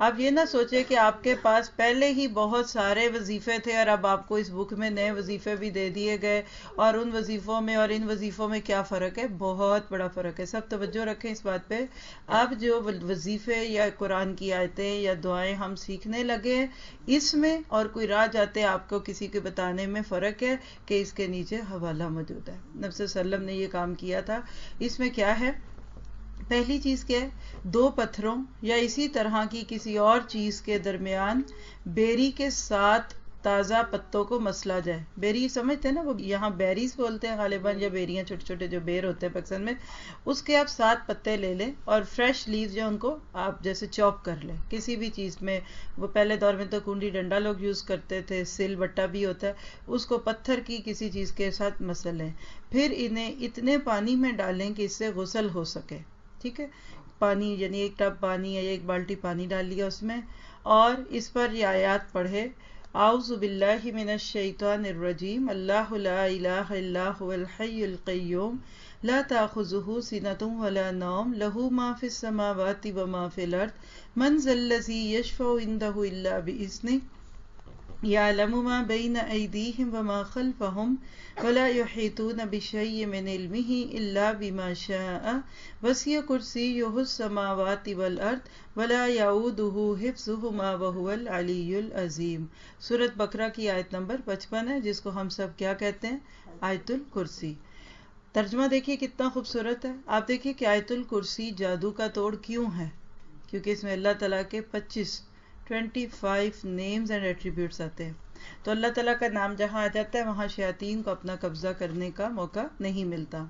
آپ یہ نہ سوچے کہ آپ کے پاس پہلے ہی بہت سارے وظیفے تھے اور اب آپ کو اس بک میں نئے وظیفے بھی دے دیے گئے، اور ان وظیفوں میں اور ان وظیفوں میں کیا فرق ہے؟ بہت بڑا فرق ہے. سب توجہ رکھیں اس بات پہ. اب جو وظیفے یا قرآن کی آیتیں یا دعائیں ہم سیکھنے لگے، اس میں اور کوئی راہ جاتے آپ کو کسی کے بتانے میں فرق ہے کہ اس کے نیچے حوالہ موجود ہے. نبی صلی اللہ علیہ وسلم نے یہ کام کیا تھا. اس میں کیا ہے؟ پہلی چیز کیا ہے؟ 2 پتھروں یا اسی طرح کی کسی اور چیز کے درمیان بیری کے 7 تازہ پتوں کو مسلا جائے. بیری سمجھتے ہیں نا، وہ یہاں بیریز بولتے ہیں غالباً، یا بیریاں چھوٹے چھوٹے جو بیر ہوتے ہیں پاکستان میں. اس کے آپ 7 پتے لے لیں اور فریش لیوز جو ان کو آپ جیسے چاپ کر لیں کسی بھی چیز میں. وہ پہلے دور میں تو کنڈی ڈنڈا لوگ یوز کرتے تھے، سل بٹا بھی ہوتا ہے، اس کو پتھر کی کسی چیز کے ساتھ مسل لیں. پھر انہیں اتنے پانی میں ڈالیں کہ اس سے غسل ہو سکے. ٹھیک ہے، پانی یعنی 1 ٹب پانی یا 1 بالٹی پانی ڈال لیا اس میں، اور اس پر یہ آیات پڑھے: اعوذ باللہ من الشیطان الرجیم، اللہ لا الہ الا هو الحی القیوم لا تأخذہ سنۃ ولا نوم لہ ما فی السماوات وما فی الارض من ذا الذی یشفع عندہ الا بإذنہ یعلم ما بین ایدیہم وما خلفہم ولا یحیطون بشیء من علمہ الا بما شاء وسع کرسیہ السماوات والارض ولا یعودہ حفظہما وہو العلی العظیم. سورۃ بقرہ کی آیت نمبر 55 ہے، جس کو ہم سب کیا کہتے ہیں؟ آیت الکرسی. ترجمہ دیکھیے کتنا خوبصورت ہے. آپ دیکھیے کہ آیت الکرسی جادو کا توڑ کیوں ہے؟ کیونکہ اس میں اللہ تعالیٰ کے 25 نیمز اینڈ ایٹریبیوٹس آتے ہیں. تو اللہ تعالیٰ کا نام جہاں آ جاتا ہے وہاں شیاطین کو اپنا قبضہ کرنے کا موقع نہیں ملتا.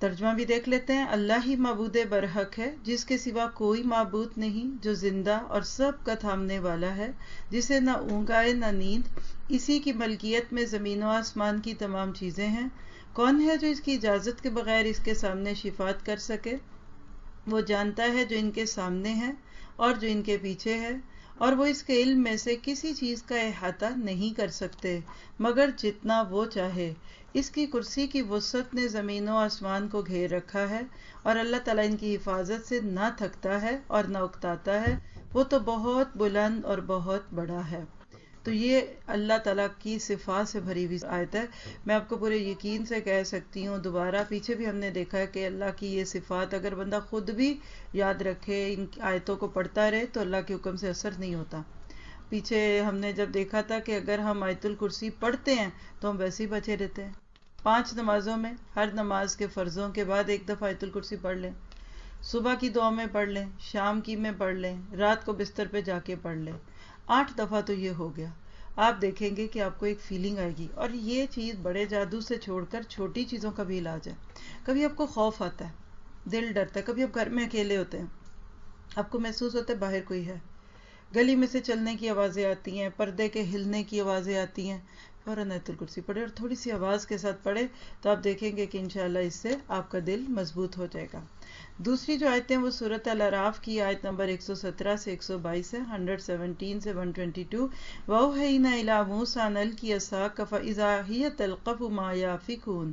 ترجمہ بھی دیکھ لیتے ہیں. اللہ ہی معبود برحق ہے، جس کے سوا کوئی معبود نہیں، جو زندہ اور سب کا تھامنے والا ہے، جسے نہ اونگ آئے نہ نیند. اسی کی ملکیت میں زمین و آسمان کی تمام چیزیں ہیں. کون ہے جو اس کی اجازت کے بغیر اس کے سامنے شفاعت کر سکے؟ وہ جانتا ہے جو ان کے سامنے ہے اور جو ان کے پیچھے ہے، اور وہ اس کے علم میں سے کسی چیز کا احاطہ نہیں کر سکتے مگر جتنا وہ چاہے. اس کی کرسی کی وسعت نے زمین و آسمان کو گھیر رکھا ہے، اور اللہ تعالیٰ ان کی حفاظت سے نہ تھکتا ہے اور نہ اکتاتا ہے. وہ تو بہت بلند اور بہت بڑا ہے. تو یہ اللہ تعالیٰ کی صفات سے بھری ہوئی آیت ہے. میں آپ کو پورے یقین سے کہہ سکتی ہوں، دوبارہ پیچھے بھی ہم نے دیکھا ہے کہ اللہ کی یہ صفات اگر بندہ خود بھی یاد رکھے، ان آیتوں کو پڑھتا رہے، تو اللہ کے حکم سے اثر نہیں ہوتا. پیچھے ہم نے جب دیکھا تھا کہ اگر ہم آیت الکرسی پڑھتے ہیں تو ہم ویسے ہی بچے رہتے ہیں. 5 نمازوں میں ہر نماز کے فرضوں کے بعد 1 دفعہ آیت الکرسی پڑھ لیں. صبح کی دعا میں پڑھ لیں، شام کی میں پڑھ لیں، رات کو بستر پہ جا کے پڑھ لیں. 8 دفعہ تو یہ ہو گیا. آپ دیکھیں گے کہ آپ کو ایک فیلنگ آئے گی. اور یہ چیز بڑے جادو سے چھوڑ کر چھوٹی چیزوں کا بھی علاج ہے. کبھی آپ کو خوف آتا ہے، دل ڈرتا ہے، کبھی آپ گھر میں اکیلے ہوتے ہیں، آپ کو محسوس ہوتا ہے باہر کوئی ہے، گلی میں سے چلنے کی آوازیں آتی ہیں، پردے کے ہلنے کی آوازیں آتی ہیں، فوراً آیت الکرسی پڑھے اور تھوڑی سی آواز کے ساتھ پڑھے تو آپ دیکھیں گے کہ انشاءاللہ اس سے آپ کا دل مضبوط ہو جائے گا. دوسری جو آیتیں وہ سورۃ الاعراف کی آیت نمبر 117 سے 122 ہے، 117 سے 122. وَأَوْحَيْنَا إِلَىٰ مُوسَىٰ أَنْ أَلْقِ عَصَاكَ فَإِذَا هِيَ تَلْقَفُ مَا يَأْفِكُونَ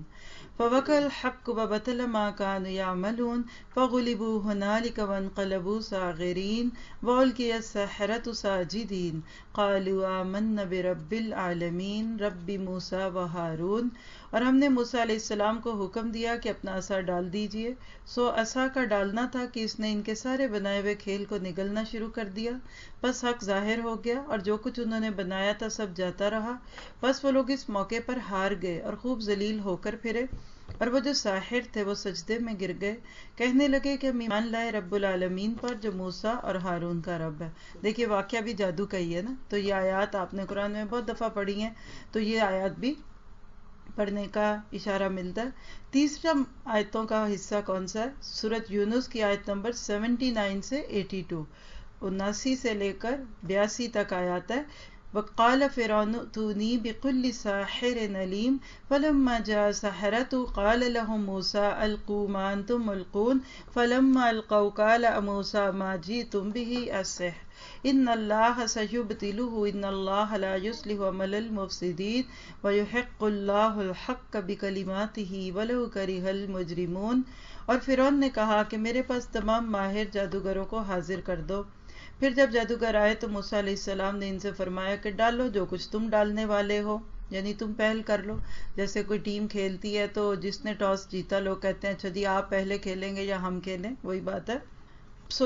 فَوَقَعَ الْحَقُّ وَبَطَلَ مَا كَانُوا يَعْمَلُونَ فَغُلِبُوا هُنَالِكَ وَانقَلَبُوا صَاغِرِينَ وَأُلْقِيَ السَّحَرَةُ سَاجِدِينَ قَالُوا آمَنَّا بِرَبِّ الْعَالَمِينَ رَبِّ مُوسَىٰ وَهَارُونَ. اور ہم نے موسیٰ علیہ السلام کو حکم دیا کہ اپنا عصا ڈال دیجئے. سو عصا کا ڈالنا تھا کہ اس نے ان کے سارے بنائے ہوئے کھیل کو نگلنا شروع کر دیا. بس حق ظاہر ہو گیا اور جو کچھ انہوں نے بنایا تھا سب جاتا رہا. بس وہ لوگ اس موقع پر ہار گئے اور خوب ذلیل ہو کر پھرے. اور وہ جو ساحر تھے وہ سجدے میں گر گئے، کہنے لگے کہ ہم ایمان لائے رب العالمین پر جو موسیٰ اور ہارون کا رب ہے. دیکھیے واقعہ بھی جادو کا ہی ہے نا. تو یہ آیات آپ نے قرآن میں بہت دفعہ پڑھی ہیں، تو یہ آیات بھی پڑھنے کا اشارہ ملتا ہے. تیسرا آیتوں کا حصہ کون سا ہے؟ سورۃ یونس کی آیت نمبر 79 سے 82، 79 سے لے کر 82 تک آیات ہے. وَقَالَ فِرْعَوْنُ ائْتُونِي بِكُلِّ سَاحِرٍ عَلِيمٍ فَلَمَّا جَاءَ السَّحَرَةُ قَالَ لَهُم مُوسَىٰ أَلْقُوا مَا أَنتُم مُلْقُونَ فَلَمَّا أَلْقَوْا قَالَ مُوسَىٰ مَا جِئْتُم بِهِ السِّحْرُ إِنَّ اللَّهَ سَيُبْطِلُهُ إِنَّ اللَّهَ لَا يُصْلِحُ عَمَلَ الْمُفْسِدِينَ وَيُحِقُّ اللَّهُ الْحَقَّ بِكَلِمَاتِهِ وَلَوْ كَرِهَ الْمُجْرِمُونَ. اور فرعون نے کہا کہ میرے پاس تمام ماہر جادوگروں کو حاضر کر دو. پھر جب جادوگر آئے تو موسیٰ علیہ السلام نے ان سے فرمایا کہ ڈالو جو کچھ تم ڈالنے والے ہو، یعنی تم پہل کر لو. جیسے کوئی ٹیم کھیلتی ہے تو جس نے ٹاس جیتا لوگ کہتے ہیں اچھا جی آپ پہلے کھیلیں گے یا ہم کھیلیں، وہی بات ہے.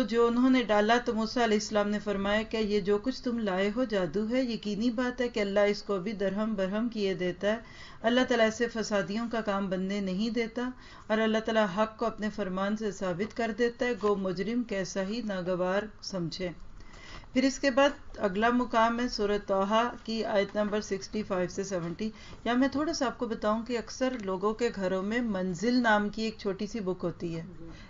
جو انہوں نے ڈالا تو موسیٰ علیہ السلام نے فرمایا کہ یہ جو کچھ تم لائے ہو جادو ہے. یقینی بات ہے کہ اللہ اس کو بھی درہم برہم کیے دیتا ہے. اللہ تعالیٰ ایسے فسادیوں کا کام بننے نہیں دیتا، اور اللہ تعالیٰ حق کو اپنے فرمان سے ثابت کر دیتا ہے، گو مجرم کیسا ہی ناگوار سمجھے. پھر اس کے بعد اگلا مقام ہے سورۃ طٰہٰ کی آیت نمبر 65 سے 70. یا میں تھوڑا سا آپ کو بتاؤں کہ اکثر لوگوں کے گھروں میں منزل نام کی ایک چھوٹی سی بک ہوتی ہے،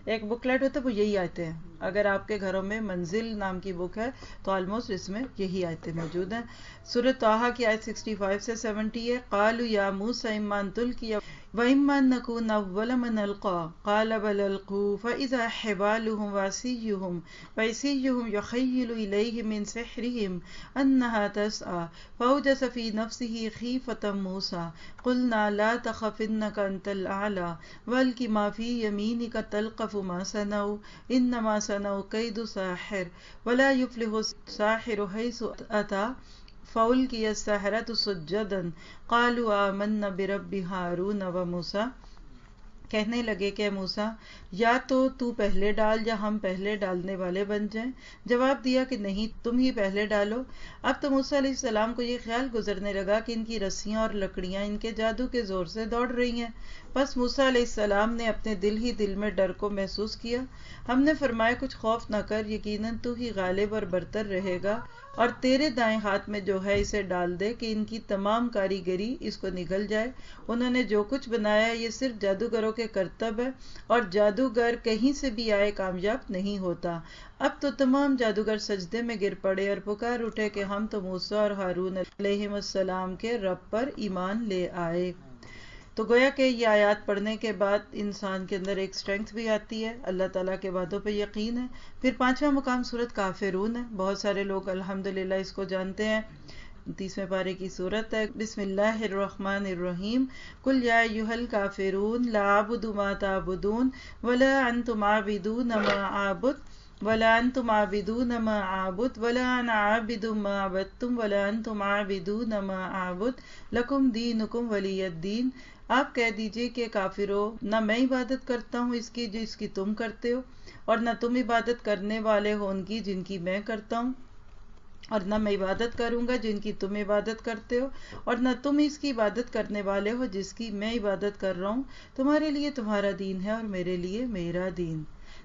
ایک بک لیٹ ہوتا ہے، وہ یہی آیتیں ہیں. اگر آپ کے گھروں میں منزل نام کی بک ہے تو آلموسٹ اس میں یہی آیتیں موجود ہیں. سورۃ طٰہٰ کی آیت 65 سے 70 ہے. قالوا یا موسیٰ اما ان تلقی وَإِمَّا أَن نَّكُونَ أَوَّلَ مَنْ أَلْقَىٰ قَالَ بَلْ أَلْقُوا فَإِذَا حِبَالُهُمْ وَعِصِيُّهُمْ يُخَيَّلُ إِلَيْهِ مِنْ سِحْرِهِمْ أَنَّهَا تَسْعَىٰ فَأَوْجَسَ فِي نَفْسِهِ خِيفَةً مُوسَىٰ قُلْنَا لَا تَخَفْ إِنَّكَ أَنتَ الْأَعْلَىٰ وَأَلْقِ مَا فِي يَمِينِكَ تَلْقَفُ مَا صَنَعُوا إِنَّمَا صَنَعُوا كَيْدُ سَاحِرٍ وَلَا يُفْلِحُ السَّاحِرُ حَيْثُ أَتَىٰ فَأُلْقِيَ السَّحَرَةُ سُجَّدًا قَالُوا آمَنَّا بِرَبِّ هَارُونَ وَمُوسَىٰ. کہنے لگے کہ موسیٰ یا تو پہلے ڈال یا ہم پہلے ڈالنے والے بن جائیں. جواب دیا کہ نہیں، تم ہی پہلے ڈالو. اب تو موسیٰ علیہ السلام کو یہ خیال گزرنے لگا کہ ان کی رسیاں اور لکڑیاں ان کے جادو کے زور سے دوڑ رہی ہیں. بس موسیٰ علیہ السلام نے اپنے دل میں ڈر کو محسوس کیا. ہم نے فرمایا کچھ خوف نہ کر، یقیناً تو ہی غالب اور برتر رہے گا، اور تیرے دائیں ہاتھ میں جو ہے اسے ڈال دے کہ ان کی تمام کاریگری اس کو نگل جائے. انہوں نے جو کچھ بنایا یہ صرف جادوگروں کے کرتب ہے، اور جادوگر کہیں سے بھی آئے کامیاب نہیں ہوتا. اب تو تمام جادوگر سجدے میں گر پڑے اور پکار اٹھے کہ ہم تو موسیٰ اور ہارون علیہم السلام کے رب پر ایمان لے آئے. تو گویا کہ یہ آیات پڑھنے کے بعد انسان کے اندر ایک اسٹرینگتھ بھی آتی ہے، اللہ تعالیٰ کے وعدوں پہ یقین ہے. پھر 5واں مقام سورۃ کافرون ہے. بہت سارے لوگ الحمدللہ اس کو جانتے ہیں. 30ویں پارے کی سورت ہے. بسم اللہ الرحمن الرحیم. قل یا ایھا الکافرون لا اعبد ما تعبدون ولا انتم عابدون ما اعبد ولا انتم عابدون ما اعبد ولا انا عابد ما عبدتم ولا انتم عابدون ما اعبد لکم دینکم ولی الدین. آپ کہہ دیجئے کہ کافرو، نہ میں عبادت کرتا ہوں اس کی جس کی تم کرتے ہو، اور نہ تم عبادت کرنے والے ہو ان کی جن کی میں کرتا ہوں، اور نہ میں عبادت کروں گا جن کی تم عبادت کرتے ہو، اور نہ تم اس کی عبادت کرنے والے ہو جس کی میں عبادت کر رہا ہوں. تمہارے لیے تمہارا دین ہے اور میرے لیے میرا دین.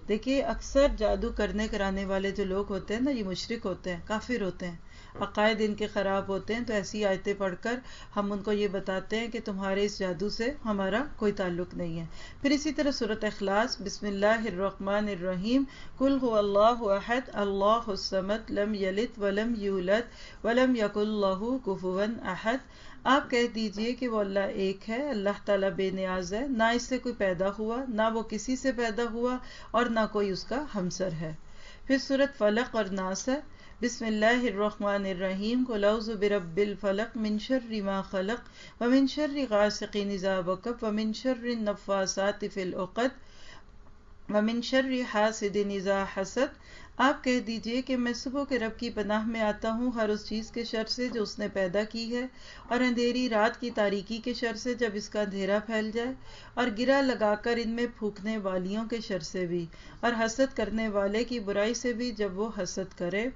دیکھیے اکثر جادو کرنے کرانے والے جو لوگ ہوتے ہیں نا، یہ مشرک ہوتے ہیں، کافر ہوتے ہیں، عقائد ان کے خراب ہوتے ہیں. تو ایسی آیتیں پڑھ کر ہم ان کو یہ بتاتے ہیں کہ تمہارے اس جادو سے ہمارا کوئی تعلق نہیں ہے. پھر اسی طرح سورۃ اخلاص. بسم اللہ الرحمن الرحیم. قل هو اللہ احد اللہ الصمد لم یلد ولم یولد ولم یکن لہ کفوا احد. آپ کہہ دیجئے کہ وہ اللہ ایک ہے، اللہ تعالیٰ بے نیاز ہے، نہ اس سے کوئی پیدا ہوا، نہ وہ کسی سے پیدا ہوا، اور نہ کوئی اس کا ہمسر ہے. پھر سورۃ فلق اور ناس ہے. بسم اللہ الرحمن الرحیم. قل اعوذ برب الفلق من شر ما خلق ومن شر غاسق اذا وقب ومن شر النفاثات فی العقد ومن شر حاسد اذا حسد. آپ کہہ دیجئے کہ میں صبح کے رب کی پناہ میں آتا ہوں ہر اس چیز کے شر سے جو اس نے پیدا کی ہے، اور اندھیری رات کی تاریکی کے شر سے جب اس کا اندھیرا پھیل جائے، اور گرہ لگا کر ان میں پھونکنے والیوں کے شر سے بھی، اور حسد کرنے والے کی برائی سے بھی جب وہ حسد کرے.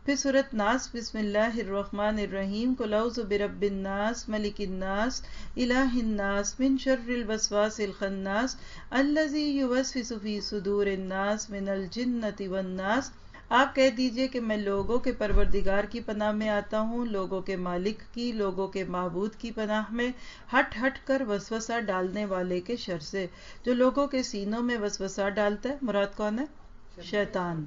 پھر سورۃ ناس. بسم اللہ الرحمن الرحیم. قل اعوذ برب الناس ملک الناس الہ الناس من شر الوسواس الخناس الذی یوسوس فی صدور الناس من الجنۃ والناس. آپ کہہ دیجئے کہ میں لوگوں کے پروردگار کی پناہ میں آتا ہوں، لوگوں کے مالک کی، لوگوں کے معبود کی پناہ میں، ہٹ کر وسوسہ ڈالنے والے کے شر سے. جو لوگوں کے سینوں میں وسوسہ ڈالتا ہے، مراد کون ہے؟ شیطان،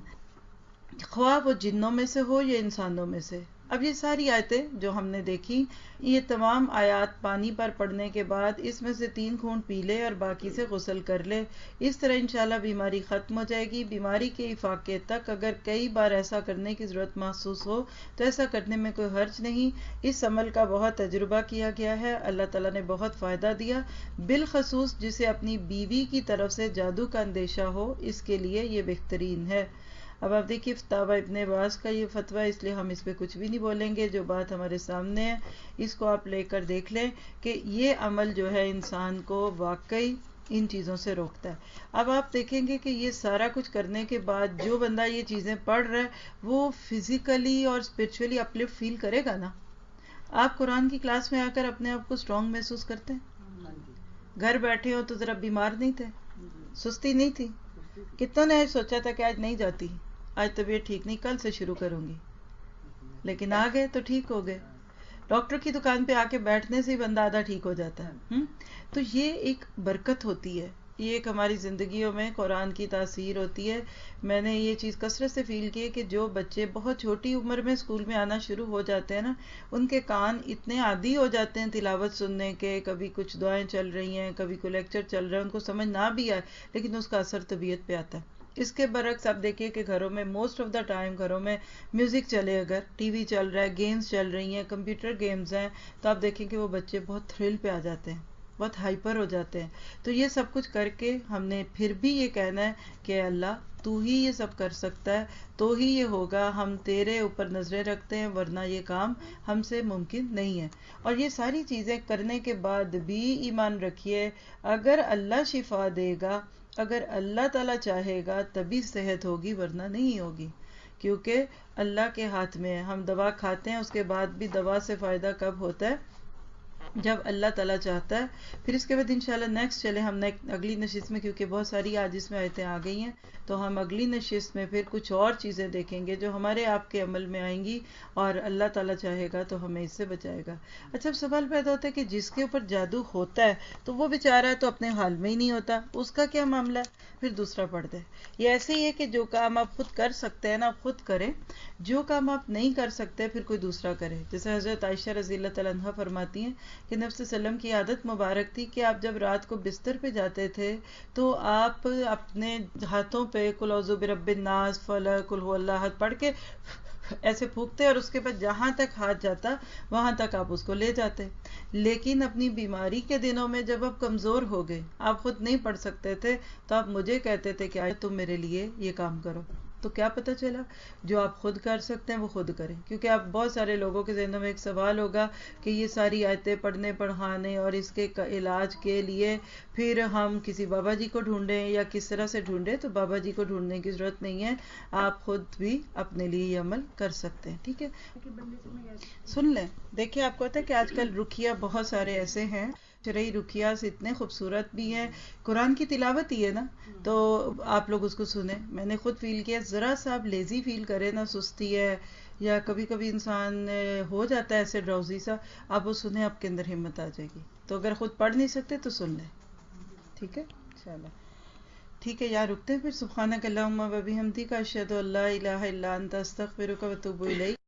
خواہ وہ جنوں میں سے ہو یا انسانوں میں سے. اب یہ ساری آیتیں جو ہم نے دیکھی، یہ تمام آیات پانی پر پڑھنے کے بعد اس میں سے 3 گھونٹ پی لے اور باقی سے غسل کر لے. اس طرح انشاءاللہ بیماری ختم ہو جائے گی. بیماری کے افاقے تک اگر کئی بار ایسا کرنے کی ضرورت محسوس ہو تو ایسا کرنے میں کوئی حرج نہیں. اس عمل کا بہت تجربہ کیا گیا ہے، اللہ تعالیٰ نے بہت فائدہ دیا. بالخصوص جسے اپنی بیوی کی طرف سے جادو کا اندیشہ ہو، اس کے لیے یہ بہترین ہے. اب آپ دیکھیے فتاوی ابن باز کا یہ فتویٰ، اس لیے ہم اس پہ کچھ بھی نہیں بولیں گے، جو بات ہمارے سامنے ہے اس کو آپ لے کر دیکھ لیں کہ یہ عمل جو ہے انسان کو واقعی ان چیزوں سے روکتا ہے۔ اب آپ دیکھیں گے کہ یہ سارا کچھ کرنے کے بعد جو بندہ یہ چیزیں پڑھ رہا ہے وہ فزیکلی اور اسپرچولی اپلفٹ فیل کرے گا نا۔ آپ قرآن کی کلاس میں آ کر اپنے آپ کو اسٹرانگ محسوس کرتے ہیں؟ گھر بیٹھے ہو تو ذرا بیمار نہیں تھے؟ سستی نہیں تھی؟ کتنا نے سوچا تھا کہ آج نہیں جاتی، آج طبیعت ٹھیک نہیں، کل سے شروع کروں گی، لیکن آ گئے تو ٹھیک ہو گئے۔ ڈاکٹر کی دکان پہ آ کے بیٹھنے سے ہی بندہ آدھا ٹھیک ہو جاتا ہے۔ تو یہ ایک برکت ہوتی ہے، یہ ایک ہماری زندگیوں میں قرآن کی تاثیر ہوتی ہے۔ میں نے یہ چیز کثرت سے فیل کی ہے کہ جو بچے بہت چھوٹی عمر میں اسکول میں آنا شروع ہو جاتے ہیں نا، ان کے کان اتنے عادی ہو جاتے ہیں تلاوت سننے کے، کبھی کچھ دعائیں چل رہی ہیں، کبھی کوئی لیکچر چل رہا ہے، ان کو سمجھ نہ بھی آئے لیکن اس کا اثر طبیعت پہ آتا ہے۔ اس کے برعکس آپ دیکھیے کہ گھروں میں موسٹ آف دا ٹائم گھروں میں میوزک چلے، اگر ٹی وی چل رہا ہے، گیمز چل رہی ہیں، کمپیوٹر گیمز ہیں، تو آپ دیکھیں کہ وہ بچے بہت تھرل پہ آ جاتے ہیں، بہت ہائپر ہو جاتے ہیں۔ تو یہ سب کچھ کر کے ہم نے پھر بھی یہ کہنا ہے کہ اللہ تو ہی یہ سب کر سکتا ہے، تو ہی یہ ہوگا، ہم تیرے اوپر نظریں رکھتے ہیں، ورنہ یہ کام ہم سے ممکن نہیں ہے۔ اور یہ ساری چیزیں کرنے کے بعد بھی ایمان رکھیے، اگر اللہ شفا دے گا، اگر اللہ تعالیٰ چاہے گا تبھی صحت ہوگی، ورنہ نہیں ہوگی، کیونکہ اللہ کے ہاتھ میں ہے۔ ہم دوا کھاتے ہیں، اس کے بعد بھی دوا سے فائدہ کب ہوتا ہے؟ جب اللہ تعالیٰ چاہتا ہے۔ پھر اس کے بعد انشاءاللہ نیکسٹ چلے ہم اگلی نشست میں، کیونکہ بہت ساری آج اس میں آیتیں آ گئی ہیں، تو ہم اگلی نشست میں پھر کچھ اور چیزیں دیکھیں گے جو ہمارے آپ کے عمل میں آئیں گی، اور اللہ تعالیٰ چاہے گا تو ہمیں اس سے بچائے گا۔ اچھا، اب سوال پیدا ہوتا ہے کہ جس کے اوپر جادو ہوتا ہے تو وہ بیچارہ تو اپنے حال میں ہی نہیں ہوتا، اس کا کیا معاملہ ہے؟ پھر دوسرا پڑھ دے۔ یہ ایسے ہی ہے کہ جو کام آپ خود کر سکتے ہیں نا خود کریں، جو کام آپ نہیں کر سکتے پھر کوئی دوسرا کرے۔ جیسے حضرت عائشہ رضی اللہ تعالیٰ عنہا فرماتی ہیں کہ نبی صلی اللہ علیہ وسلم کی عادت مبارک تھی کہ آپ جب رات کو بستر پہ جاتے تھے تو آپ اپنے ہاتھوں پہ قل اعوذ برب الناس، فلق، قل هو اللہ احد پڑھ کے ایسے پھونکتے، اور اس کے بعد جہاں تک ہاتھ جاتا وہاں تک آپ اس کو لے جاتے۔ لیکن اپنی بیماری کے دنوں میں جب آپ کمزور ہو گئے، آپ خود نہیں پڑھ سکتے تھے، تو آپ مجھے کہتے تھے کہ آج تم میرے لیے یہ کام کرو۔ تو کیا پتہ چلا؟ جو آپ خود کر سکتے ہیں وہ خود کریں، کیونکہ آپ بہت سارے لوگوں کے ذہنوں میں ایک سوال ہوگا کہ یہ ساری آیتیں پڑھنے پڑھانے اور اس کے علاج کے لیے پھر ہم کسی بابا جی کو ڈھونڈیں یا کس طرح سے ڈھونڈیں؟ تو بابا جی کو ڈھونڈنے کی ضرورت نہیں ہے، آپ خود بھی اپنے لیے یہ عمل کر سکتے ہیں۔ ٹھیک ہے، سن لیں۔ دیکھیں، آپ کو پتہ ہے کہ آج کل رقیہ بہت سارے ایسے ہیں، شرعی رقیہ سے اتنے خوبصورت بھی ہیں، قرآن کی تلاوت ہی ہے نا، تو آپ لوگ اس کو سنیں۔ میں نے خود فیل کیا، ذرا سا آپ لیزی فیل کریں نا، سستی ہے یا کبھی کبھی انسان ہو جاتا ہے ایسے ڈراؤزی سا، آپ وہ سنیں، آپ کے اندر ہمت آ جائے گی۔ تو اگر خود پڑھ نہیں سکتے تو سن لیں، ٹھیک ہے؟ انشاءاللہ ٹھیک ہے، یہاں رکتے ہیں پھر۔ سبحانک اللہم و بحمدک، اشہد ان لا الہ الا انت، استغفرک و اتوب الیک۔